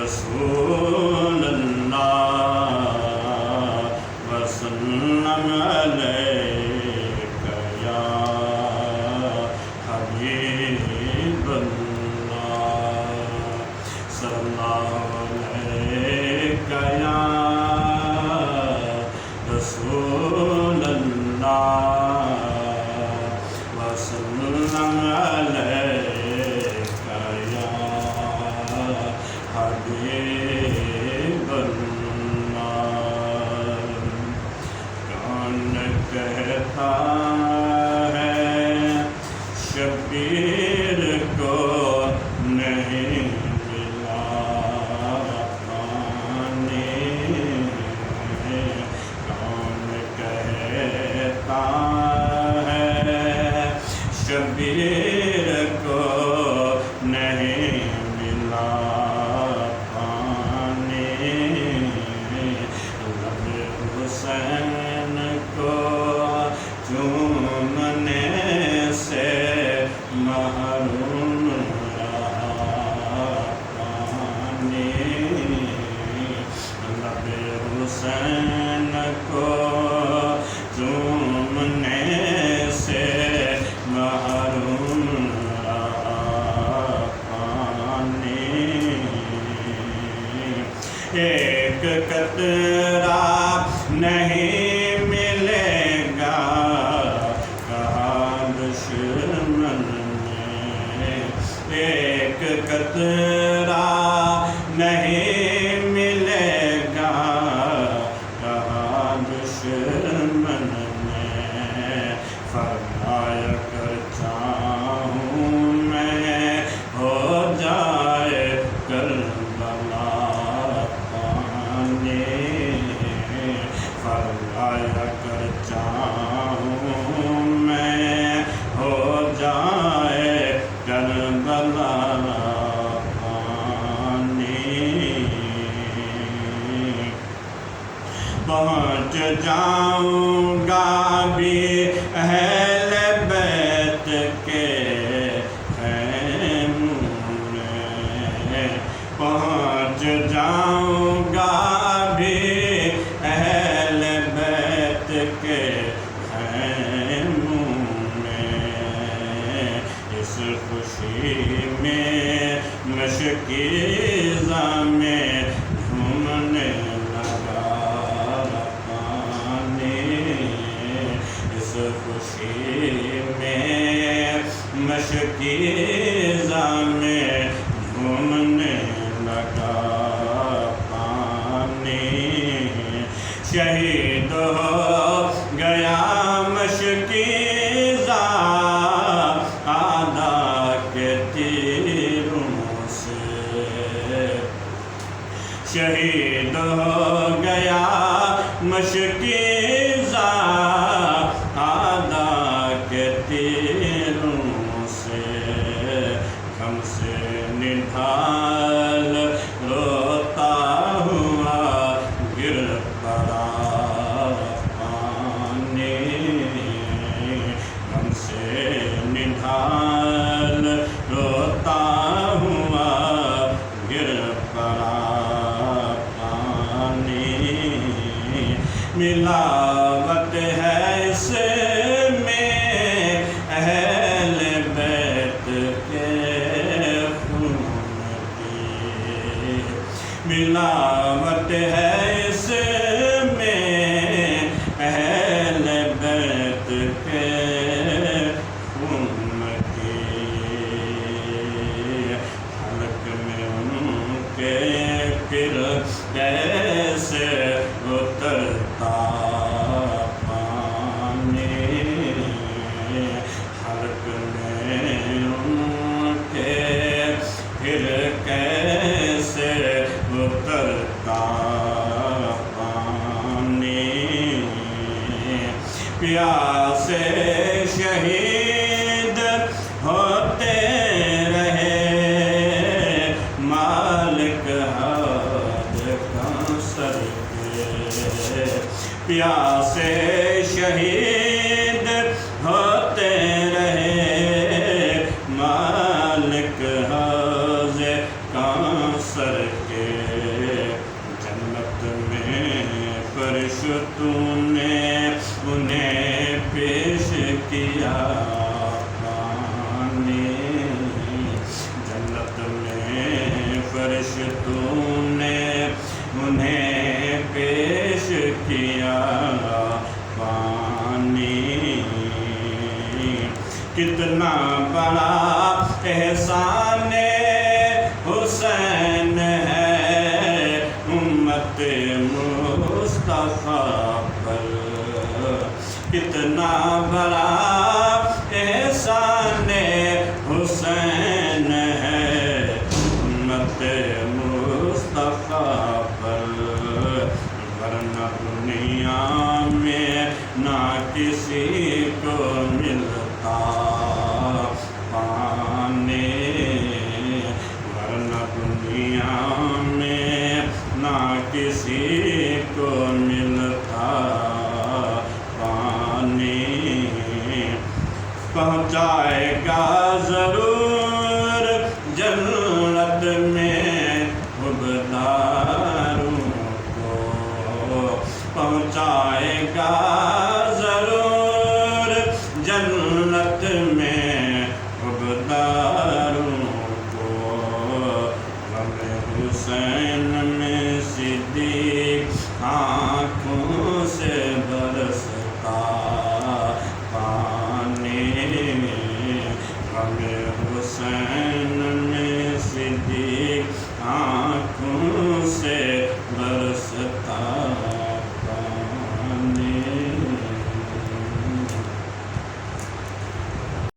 رسول اللہ وسلم علیک یا حبیب اللہ صلی اللہ علیک یا رسول اللہ وسلم علیک یا حبیب اللہ کون کہتا ہے شبیر کو نہیں ملا پانی کون کہتا ہے شبیر کو نہیں ملا پانی لب حسین کو چومنے سے محروم رہا پانی لب حسین کو چومنے سے محروم رہا پانی ایک قطرہ نہیں ملے گا کہا دشمن نے ایک قطرہ نہیں ملے گا کہا دشمن نے فرمایا کر چاہوں میں ہو جائے کربلا پانی فرمایا کر چاہوں میں ہو جائے کربلا پانی پہنچ جاؤں گا بھی اہل بیت کے خیموں میں پہنچ جاؤں گا بھی اہل بیت کے خیموں میں اس خوشی میں مشکیزہ میں جھومنے لگا پانی اس خوشی میں مشکیزہ میں جھومنے لگا پانی شہید ہو گیا مشکیزہ آدھا کے تیروں سے شہید ہو گیا مشکیزہ آدھا کے تیروں سے غم سے نڈھال روتا ہوا گر پڑا پانی غم سے نڈھال روتا ہوا گر پڑا پانی ملاوٹ ہے اس میں اہل بیت کے خون کی ملاوٹ ہے اس میں اہل بیت کے خون کی حلق میں ان کے پھر کیسے اترتا پانی حلق میں ان کے پھر کیسے اترتا پانی پیاسے شہید ہوتے رہے مالک حد کوثر کے پیاسے شہید ہوتے رہے مالک حوض سر کے جنت میں فرشتوں نے انہیں پیش کیا پانی جنت میں فرشتوں نے انہیں پیش کیا پانی کتنا بڑا احسان حسین ہے امت مصطفیٰ پر کتنا بڑا احسان حسین ہے امت مصطفیٰ پر ورنہ دنیا میں نہ کسی کو ملتا پانے ورنہ دنیا میں نہ کسی کو ملتا پانے پہنچائے گا ضرور جنت میں حبداروں کو پہنچائے گا ضرور جنت میں حبداروں کو غم حسین میں صدیق آنکھوں سے برستا پانی غم حسین